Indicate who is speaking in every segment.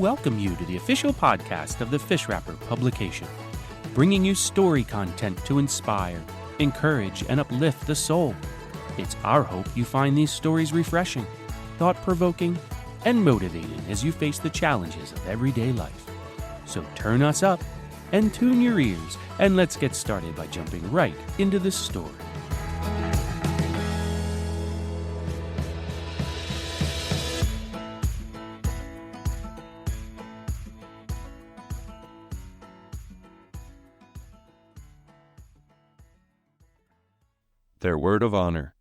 Speaker 1: welcome you to the official podcast of the Fish Wrapper publication, bringing you story content to inspire, encourage, and uplift the soul. It's our hope you find these stories refreshing, thought-provoking, and motivating as you face the challenges of everyday life. So turn us up and tune your ears, and let's get started by jumping right into the story.
Speaker 2: Their Word of Honor,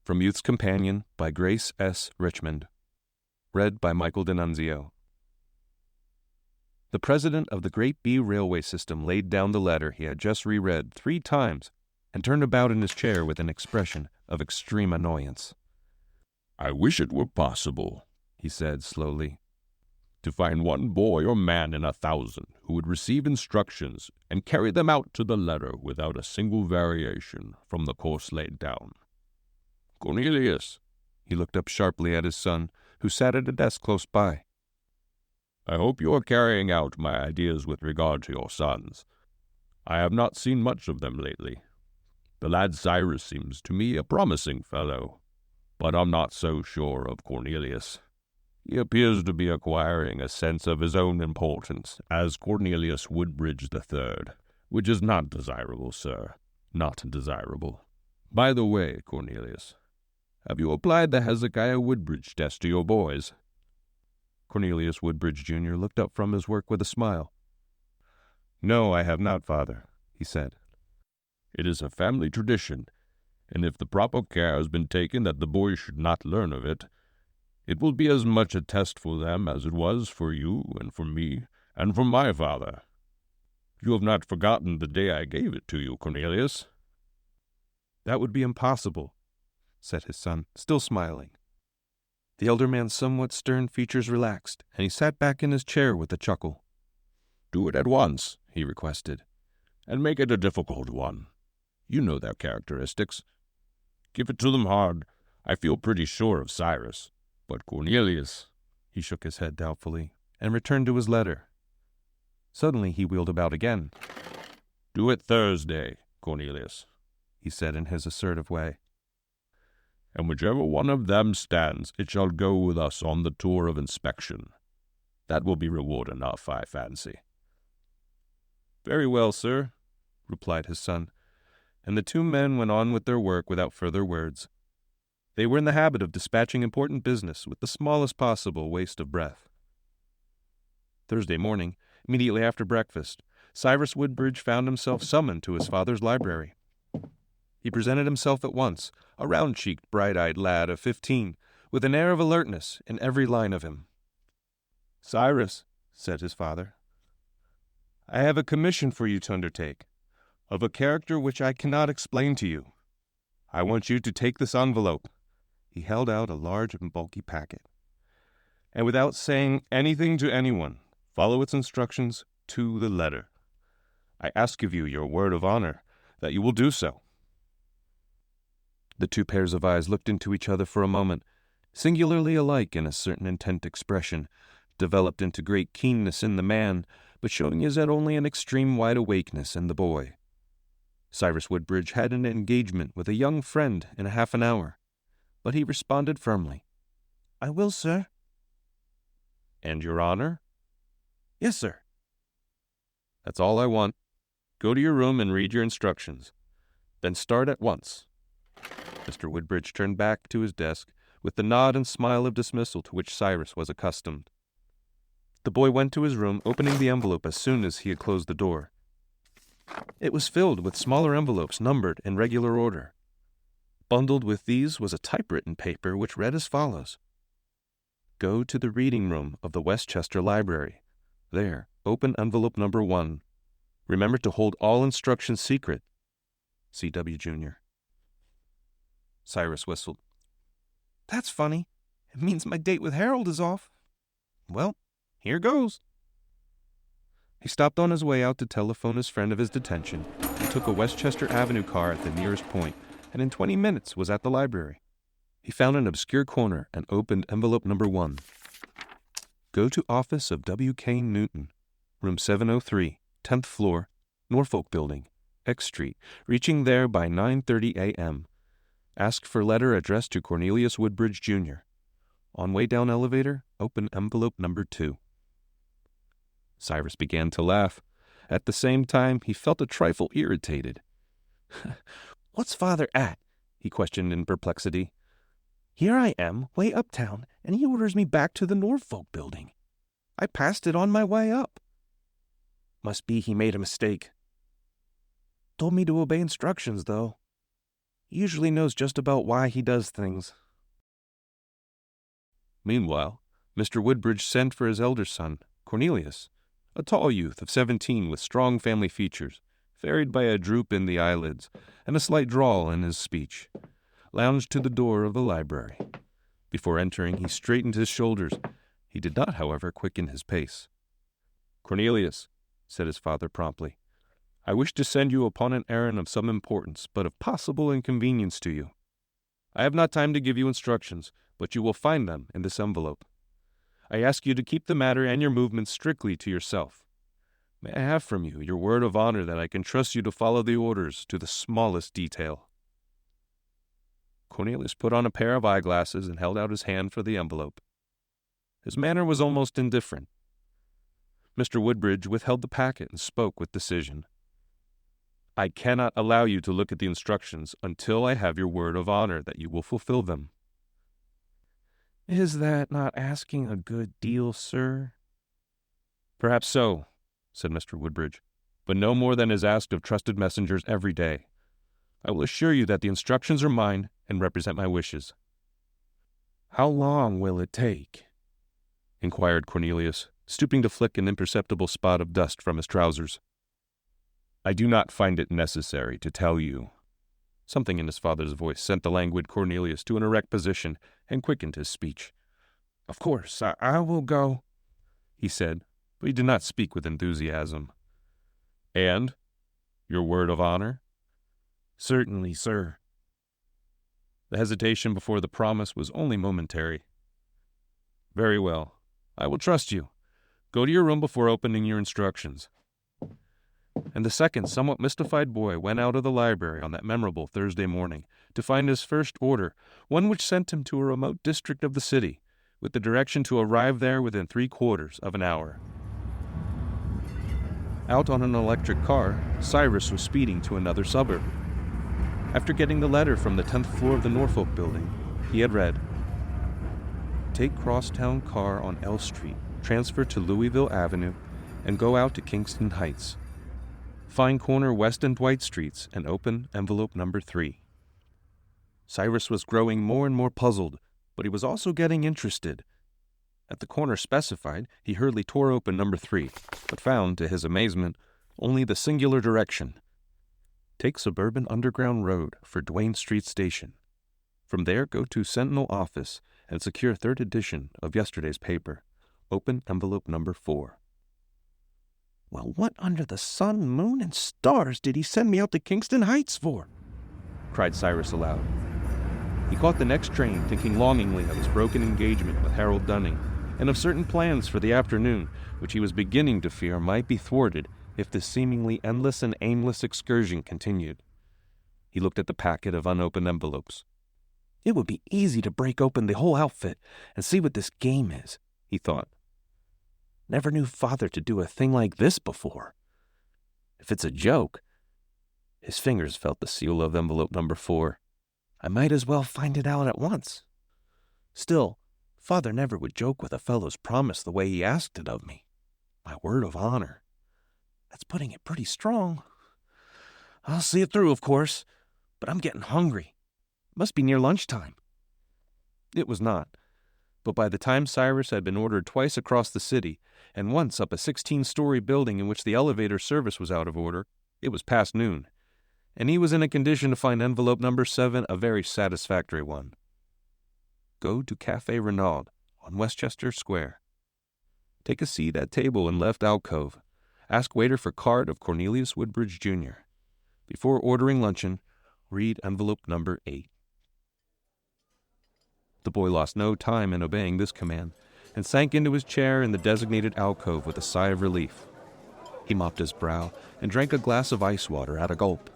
Speaker 2: from Youth's Companion by Grace S. Richmond. Read by Michael D'Annunzio. The president of the Great B Railway System laid down the letter he had just reread 3 times and turned about in his chair with an expression of extreme annoyance.
Speaker 3: "I wish it were possible," he said slowly, "to find one boy or man in 1,000 who would receive instructions and carry them out to the letter without a single variation from the course laid down. Cornelius,"
Speaker 2: he looked up sharply at his son, who sat at a desk close by,
Speaker 3: "I hope you are carrying out my ideas with regard to your sons. I have not seen much of them lately. The lad Cyrus seems to me a promising fellow, but I'm not so sure of Cornelius. He appears to be acquiring a sense of his own importance as Cornelius Woodbridge III, which is not desirable, sir, not desirable. By the way, Cornelius, have you applied the Hezekiah Woodbridge test to your boys?"
Speaker 2: Cornelius Woodbridge, Jr. looked up from his work with a smile. "No, I have not, Father," he said.
Speaker 3: "It is a family tradition, and if the proper care has been taken that the boys should not learn of it, it will be as much a test for them as it was for you and for me and for my father. You have not forgotten the day I gave it to you, Cornelius?"
Speaker 2: "That would be impossible," said his son, still smiling. The elder man's somewhat stern features relaxed, and he sat back in his chair with a chuckle.
Speaker 3: "Do it at once," he requested, "and make it a difficult one. You know their characteristics. Give it to them hard. I feel pretty sure of Cyrus. But Cornelius—"
Speaker 2: He shook his head doubtfully and returned to his letter. Suddenly he wheeled about again.
Speaker 3: "Do it Thursday, Cornelius,"
Speaker 2: he said in his assertive way.
Speaker 3: "And whichever one of them stands, it shall go with us on the tour of inspection. That will be reward enough, I fancy."
Speaker 2: "Very well, sir," replied his son, and the 2 men went on with their work without further words. They were in the habit of dispatching important business with the smallest possible waste of breath. Thursday morning, immediately after breakfast, Cyrus Woodbridge found himself summoned to his father's library. He presented himself at once, a round-cheeked, bright-eyed lad of 15, with an air of alertness in every line of him. "Cyrus," said his father, "I have a commission for you to undertake, of a character which I cannot explain to you. I want you to take this envelope." He held out a large and bulky packet. "And without saying anything to anyone, follow its instructions to the letter. I ask of you your word of honor that you will do so." The 2 pairs of eyes looked into each other for a moment, singularly alike in a certain intent expression, developed into great keenness in the man, but showing as yet only an extreme wide-awakeness in the boy. Cyrus Woodbridge had an engagement with a young friend in a half an hour, but he responded firmly, "I will, sir." "And your honor?" "Yes, sir." "That's all I want. Go to your room and read your instructions. Then start at once." Mr. Woodbridge turned back to his desk with the nod and smile of dismissal to which Cyrus was accustomed. The boy went to his room, opening the envelope as soon as he had closed the door. It was filled with smaller envelopes numbered in regular order. Bundled with these was a typewritten paper which read as follows: "Go to the reading room of the Westchester Library. There, open envelope number 1. Remember to hold all instructions secret. C.W. Jr." Cyrus whistled. "That's funny. It means my date with Harold is off. Well, here goes." He stopped on his way out to telephone his friend of his detention and took a Westchester Avenue car at the nearest point, and in 20 minutes was at the library. He found an obscure corner and opened envelope number 1. Go to office of W. K. Newton, room 703, 10th floor, Norfolk Building, X Street, reaching there by 9:30 a.m. Ask for letter addressed to Cornelius Woodbridge, Jr. On way down elevator, open envelope number 2. Cyrus began to laugh. At the same time, he felt a trifle irritated. "What's Father at?" he questioned in perplexity. "Here I am, way uptown, and he orders me back to the Norfolk Building. I passed it on my way up. Must be he made a mistake. Told me to obey instructions, though. He usually knows just about why he does things." Meanwhile, Mr. Woodbridge sent for his elder son, Cornelius, a tall youth of 17 with strong family features, varied by a droop in the eyelids and a slight drawl in his speech, lounged to the door of the library. Before entering, he straightened his shoulders. He did not, however, quicken his pace. "Cornelius," said his father promptly, "I wish to send you upon an errand of some importance, but of possible inconvenience to you. I have not time to give you instructions, but you will find them in this envelope. I ask you to keep the matter and your movements strictly to yourself. May I have from you your word of honor that I can trust you to follow the orders to the smallest detail?" Cornelius put on a pair of eyeglasses and held out his hand for the envelope. His manner was almost indifferent. Mr. Woodbridge withheld the packet and spoke with decision. "I cannot allow you to look at the instructions until I have your word of honor that you will fulfill them." "Is that not asking a good deal, sir?" "Perhaps so," said Mr. Woodbridge, "but no more than is asked of trusted messengers every day. I will assure you that the instructions are mine and represent my wishes." "How long will it take?" inquired Cornelius, stooping to flick an imperceptible spot of dust from his trousers. "I do not find it necessary to tell you." Something in his father's voice sent the languid Cornelius to an erect position and quickened his speech. "Of course, I will go," he said, but he did not speak with enthusiasm. "And? Your word of honor?" "Certainly, sir." The hesitation before the promise was only momentary. "Very well. I will trust you. Go to your room before opening your instructions." And the second, somewhat mystified boy went out of the library on that memorable Thursday morning to find his first order, one which sent him to a remote district of the city, with the direction to arrive there within 3/4 of an hour. Out on an electric car, Cyrus was speeding to another suburb. After getting the letter from the 10th floor of the Norfolk Building, he had read, "Take crosstown car on L Street, transfer to Louisville Avenue, and go out to Kingston Heights. Find corner West and Dwight Streets and open envelope number 3. Cyrus was growing more and more puzzled, but he was also getting interested. At the corner specified, he hurriedly tore open number 3, but found, to his amazement, only the singular direction. Take suburban Underground Road for Duane Street Station. From there, go to Sentinel office and secure 3rd edition of yesterday's paper. Open envelope number 4. "Well, what under the sun, moon, and stars did he send me out to Kingston Heights for?" cried Cyrus aloud. He caught the next train, thinking longingly of his broken engagement with Harold Dunning, and of certain plans for the afternoon, which he was beginning to fear might be thwarted if this seemingly endless and aimless excursion continued. He looked at the packet of unopened envelopes. "It would be easy to break open the whole outfit and see what this game is," he thought. "Never knew Father to do a thing like this before. If it's a joke—" His fingers felt the seal of envelope number 4. "I might as well find it out at once. Still, Father never would joke with a fellow's promise the way he asked it of me. My word of honor. That's putting it pretty strong. I'll see it through, of course, but I'm getting hungry. It must be near lunchtime." It was not, but by the time Cyrus had been ordered twice across the city, and once up a 16-story building in which the elevator service was out of order, it was past noon, and he was in a condition to find envelope number 7 a very satisfactory one. Go to Café Renaud on Westchester Square. Take a seat at table in left alcove. Ask waiter for card of Cornelius Woodbridge, Jr. Before ordering luncheon, read envelope number 8. The boy lost no time in obeying this command, and sank into his chair in the designated alcove with a sigh of relief. He mopped his brow and drank a glass of ice water at a gulp.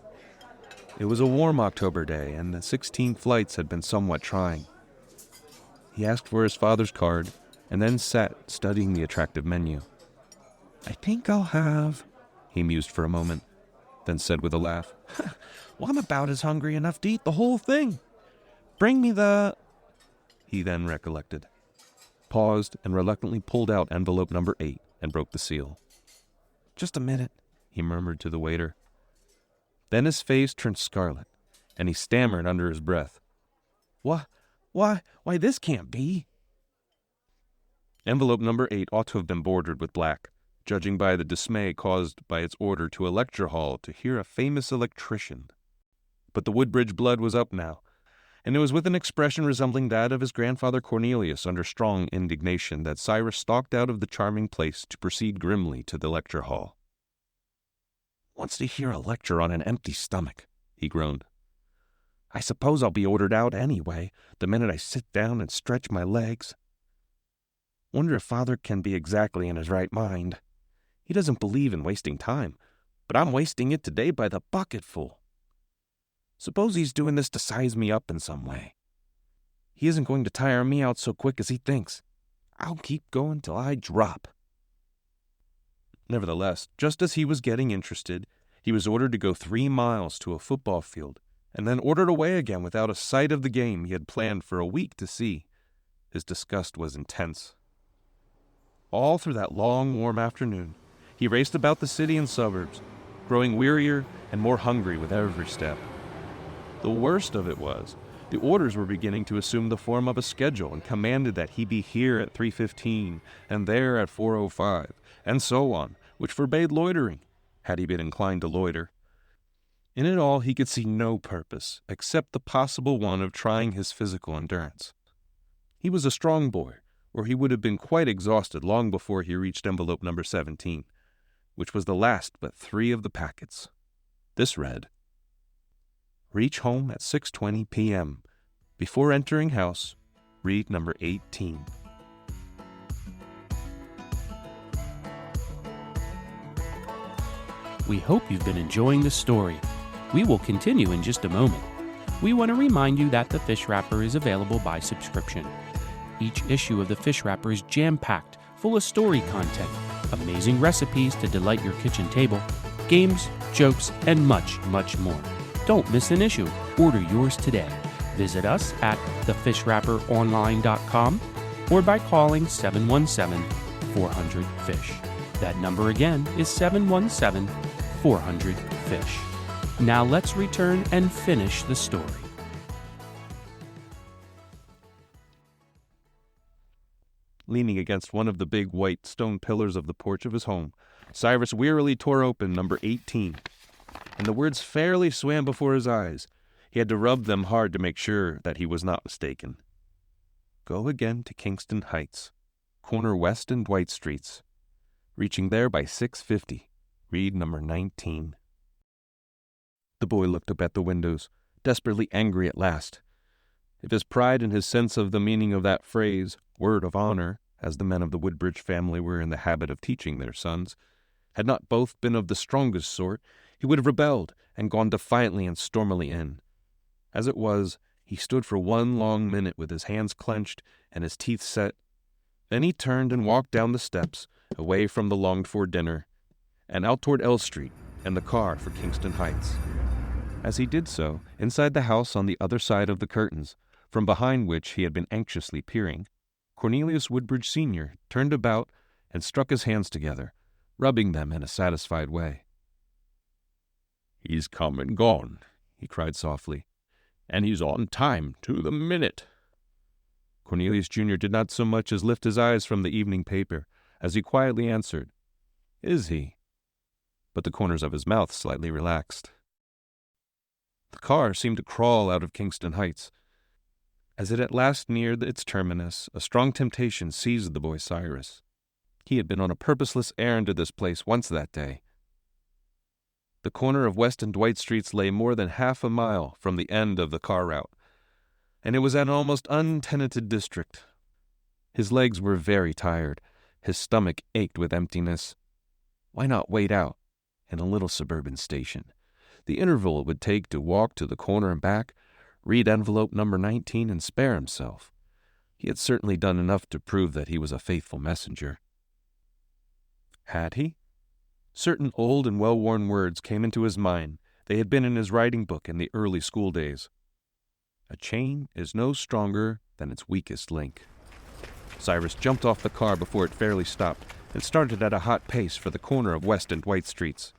Speaker 2: It was a warm October day, and the 16 flights had been somewhat trying. He asked for his father's card, and then sat studying the attractive menu. "I think I'll have," he mused for a moment, then said with a laugh, "Well, I'm about as hungry enough to eat the whole thing. Bring me the—" He then recollected, paused, and reluctantly pulled out envelope number 8 and broke the seal. "Just a minute," he murmured to the waiter. Then his face turned scarlet, and he stammered under his breath, Why, this can't be." Envelope number 8 ought to have been bordered with black, judging by the dismay caused by its order to a lecture hall to hear a famous electrician. But the Woodbridge blood was up now, and it was with an expression resembling that of his grandfather Cornelius under strong indignation that Cyrus stalked out of the charming place to proceed grimly to the lecture hall. "Wants to hear a lecture on an empty stomach," he groaned. "I suppose I'll be ordered out anyway, the minute I sit down and stretch my legs. Wonder if Father can be exactly in his right mind. He doesn't believe in wasting time, but I'm wasting it today by the bucketful. Suppose he's doing this to size me up in some way. He isn't going to tire me out so quick as he thinks. I'll keep going till I drop." Nevertheless, just as he was getting interested, he was ordered to go 3 miles to a football field, and then ordered away again without a sight of the game he had planned for a week to see. His disgust was intense. All through that long, warm afternoon, he raced about the city and suburbs, growing wearier and more hungry with every step. The worst of it was, the orders were beginning to assume the form of a schedule and commanded that he be here at 3:15 and there at 4:05, and so on, which forbade loitering, had he been inclined to loiter. In it all he could see no purpose, except the possible one of trying his physical endurance. He was a strong boy, or he would have been quite exhausted long before he reached envelope number 17, which was the last but 3 of the packets. This read, "Reach home at 6:20 p.m. Before entering house, read number 18.
Speaker 1: We hope you've been enjoying the story. We will continue in just a moment. We want to remind you that the Fish Wrapper is available by subscription. Each issue of the Fish Wrapper is jam-packed, full of story content, amazing recipes to delight your kitchen table, games, jokes, and much, much more. Don't miss an issue. Order yours today. Visit us at thefishwrapperonline.com or by calling 717-400-FISH. That number again is 717-400-FISH. Now let's return and finish the story.
Speaker 2: Leaning against one of the big white stone pillars of the porch of his home, Cyrus wearily tore open number 18, and the words fairly swam before his eyes. He had to rub them hard to make sure that he was not mistaken. "Go again to Kingston Heights, corner West and Dwight Streets. Reaching there by 6:50. Read number 19. The boy looked up at the windows, desperately angry at last. If his pride and his sense of the meaning of that phrase, word of honor, as the men of the Woodbridge family were in the habit of teaching their sons, had not both been of the strongest sort, he would have rebelled and gone defiantly and stormily in. As it was, he stood for one long minute with his hands clenched and his teeth set. Then he turned and walked down the steps, away from the longed-for dinner, and out toward L Street and the car for Kingston Heights. As he did so, inside the house on the other side of the curtains, from behind which he had been anxiously peering, Cornelius Woodbridge Sr. turned about and struck his hands together, rubbing them in a satisfied way.
Speaker 3: "He's come and gone," he cried softly, "and he's on time to the minute."
Speaker 2: Cornelius Jr. did not so much as lift his eyes from the evening paper, as he quietly answered, "Is he?" But the corners of his mouth slightly relaxed. The car seemed to crawl out of Kingston Heights. As it at last neared its terminus, a strong temptation seized the boy Cyrus. He had been on a purposeless errand to this place once that day. The corner of West and Dwight Streets lay more than half a mile from the end of the car route, and it was an almost untenanted district. His legs were very tired. His stomach ached with emptiness. Why not wait out in a little suburban station? The interval it would take to walk to the corner and back, read envelope number 19, and spare himself. He had certainly done enough to prove that he was a faithful messenger. Had he? Certain old and well-worn words came into his mind. They had been in his writing book in the early school days. A chain is no stronger than its weakest link. Cyrus jumped off the car before it fairly stopped and started at a hot pace for the corner of West and White Streets.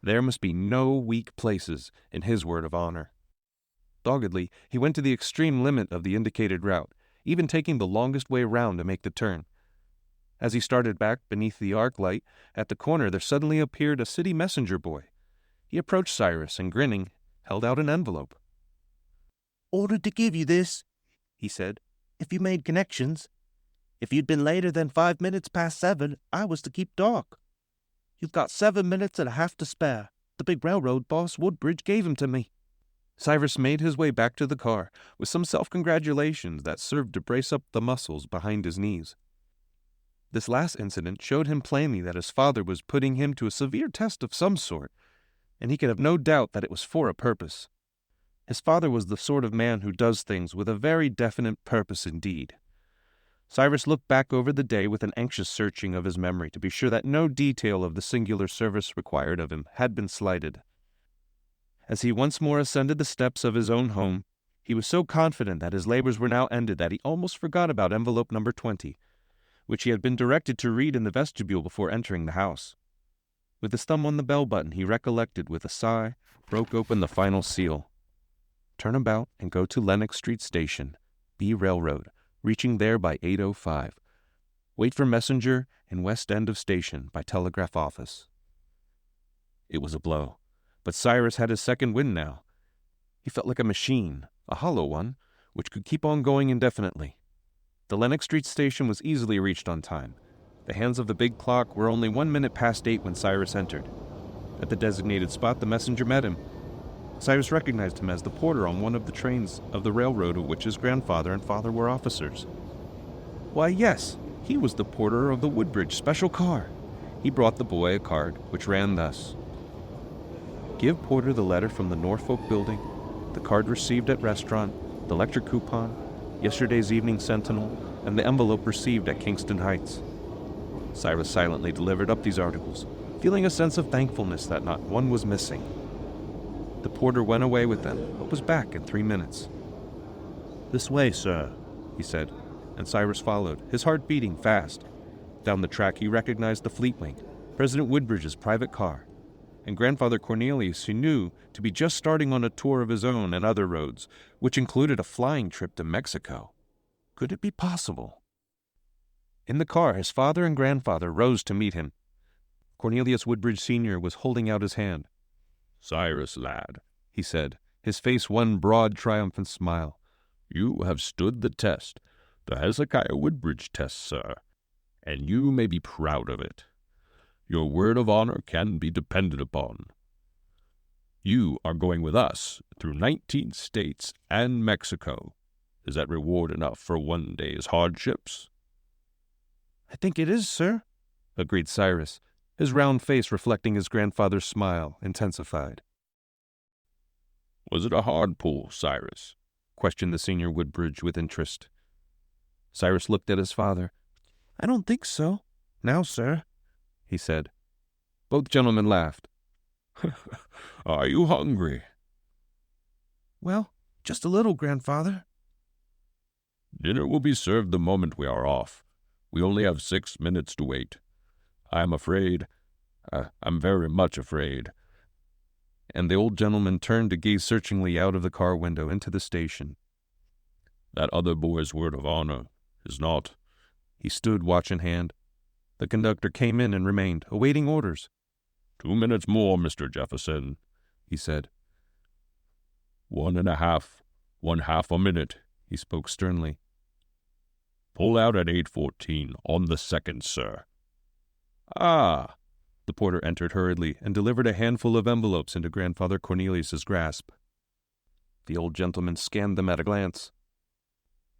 Speaker 2: There must be no weak places in his word of honor. Doggedly, he went to the extreme limit of the indicated route, even taking the longest way round to make the turn. As he started back beneath the arc light, at the corner there suddenly appeared a city messenger boy. He approached Cyrus and, grinning, held out an envelope.
Speaker 4: "Ordered to give you this," he said, "if you made connections. If you'd been later than 5 minutes past 7, I was to keep dark. You've got 7 minutes and a half to spare. The big railroad boss, Woodbridge, gave 'em to me."
Speaker 2: Cyrus made his way back to the car with some self-congratulations that served to brace up the muscles behind his knees. This last incident showed him plainly that his father was putting him to a severe test of some sort, and he could have no doubt that it was for a purpose. His father was the sort of man who does things with a very definite purpose indeed. Cyrus looked back over the day with an anxious searching of his memory to be sure that no detail of the singular service required of him had been slighted. As he once more ascended the steps of his own home, he was so confident that his labors were now ended that he almost forgot about envelope number 20, which he had been directed to read in the vestibule before entering the house. With his thumb on the bell button, he recollected with a sigh, broke open the final seal. Turn about and go to Lenox Street Station, B Railroad, reaching there by 8:05. Wait for messenger in West End of Station by telegraph office. It was a blow, but Cyrus had his second wind now. He felt like a machine, a hollow one, which could keep on going indefinitely. The Lenox Street Station was easily reached on time. The hands of the big clock were only 1 minute past 8 when Cyrus entered. At the designated spot, the messenger met him. Cyrus recognized him as the porter on one of the trains of the railroad of which his grandfather and father were officers. Why, yes, he was the porter of the Woodbridge special car. He brought the boy a card, which ran thus: "Give Porter the letter from the Norfolk building, the card received at restaurant, the lecture coupon, yesterday's evening Sentinel, and the envelope received at Kingston Heights." Cyrus silently delivered up these articles, feeling a sense of thankfulness that not one was missing. The porter went away with them, but was back in 3 minutes. "This way, sir," he said, and Cyrus followed, his heart beating fast. Down the track he recognized the Fleetwing, President Woodbridge's private car, and Grandfather Cornelius he knew to be just starting on a tour of his own and other roads, which included a flying trip to Mexico. Could it be possible? In the car, his father and grandfather rose to meet him. Cornelius Woodbridge Sr. was holding out his hand.
Speaker 3: "Cyrus, lad,"
Speaker 2: he said, his face one broad, triumphant smile.
Speaker 3: "You have stood the test, the Hezekiah Woodbridge test, sir, and you may be proud of it. Your word of honor can be depended upon. You are going with us through 19 states and Mexico. Is that reward enough for one day's hardships?"
Speaker 4: "I think it is, sir,"
Speaker 2: agreed Cyrus, his round face reflecting his grandfather's smile, intensified.
Speaker 3: "Was it a hard pull, Cyrus?"
Speaker 2: questioned the senior Woodbridge with interest. Cyrus looked at his father.
Speaker 4: "I don't think so. Now, sir,"
Speaker 2: he said. Both gentlemen laughed.
Speaker 3: "Are you hungry?"
Speaker 4: "Well, just a little, grandfather."
Speaker 3: "Dinner will be served the moment we are off. We only have 6 minutes to wait. I'm afraid, I'm very much afraid."
Speaker 2: And the old gentleman turned to gaze searchingly out of the car window into the station.
Speaker 3: "That other boy's word of honor is not."
Speaker 2: He stood, watch in hand. The conductor came in and remained, awaiting orders.
Speaker 3: 2 minutes more, Mr. Jefferson,"
Speaker 2: he said.
Speaker 3: 1.5, 1/2 a minute, he spoke sternly. "Pull out at 8:14, on the second, sir."
Speaker 2: "Ah!" The porter entered hurriedly and delivered a handful of envelopes into Grandfather Cornelius's grasp. The old gentleman scanned them at a glance.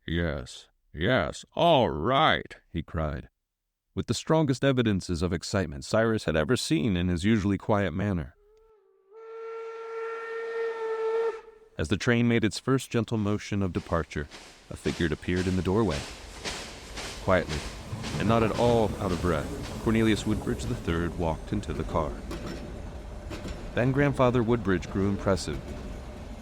Speaker 3: "Yes, Yes, all right, he cried.
Speaker 2: with the strongest evidences of excitement Cyrus had ever seen in his usually quiet manner. As the train made its first gentle motion of departure, a figure appeared in the doorway. Quietly, and not at all out of breath, Cornelius Woodbridge III walked into the car. Then Grandfather Woodbridge grew impressive.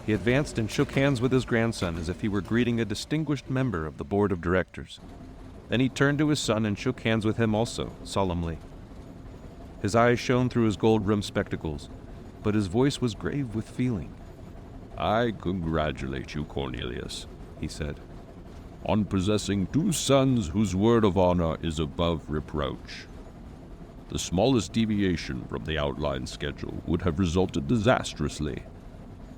Speaker 2: He advanced and shook hands with his grandson as if he were greeting a distinguished member of the board of directors. Then he turned to his son and shook hands with him also, solemnly. His eyes shone through his gold-rimmed spectacles, but his voice was grave with feeling.
Speaker 3: I congratulate you, Cornelius, he said, on possessing 2 sons whose word of honor is above reproach. The smallest deviation from the outline schedule would have resulted disastrously.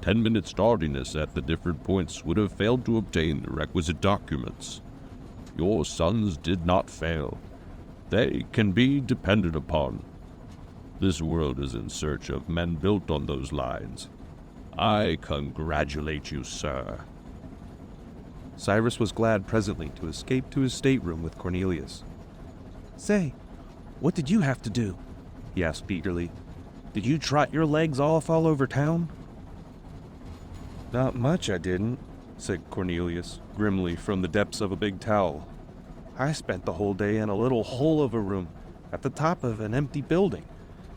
Speaker 3: 10 minutes tardiness at the different points would have failed to obtain the requisite documents. Your sons did not fail. They can be depended upon. This world is in search of men built on those lines. I congratulate you, sir.
Speaker 2: Cyrus was glad presently to escape to his stateroom with Cornelius.
Speaker 4: Say, what did you have to do?
Speaker 2: He asked eagerly.
Speaker 4: Did you trot your legs off all over town?
Speaker 2: Not much, I didn't, said Cornelius, grimly from the depths of a big towel. I spent the whole day in a little hole of a room at the top of an empty building,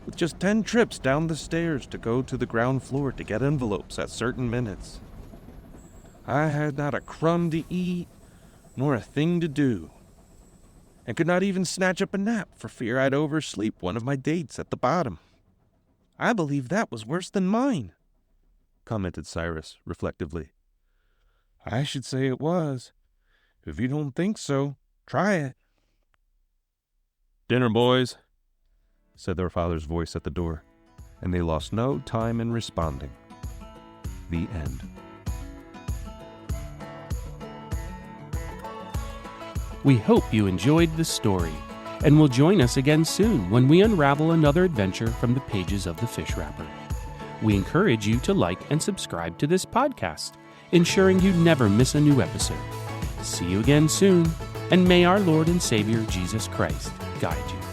Speaker 2: with just 10 trips down the stairs to go to the ground floor to get envelopes at certain minutes. I had not a crumb to eat, nor a thing to do, and could not even snatch up a nap for fear I'd oversleep one of my dates at the bottom. I believe that was worse than mine, commented Cyrus reflectively. I should say it was. If you don't think so, try it.
Speaker 3: Dinner, boys,
Speaker 2: said their father's voice at the door, and they lost no time in responding. The end.
Speaker 1: We hope you enjoyed the story, and will join us again soon when we unravel another adventure from the pages of the Fish Wrapper. We encourage you to like and subscribe to this podcast, ensuring you never miss a new episode. See you again soon, and may our Lord and Savior Jesus Christ guide you.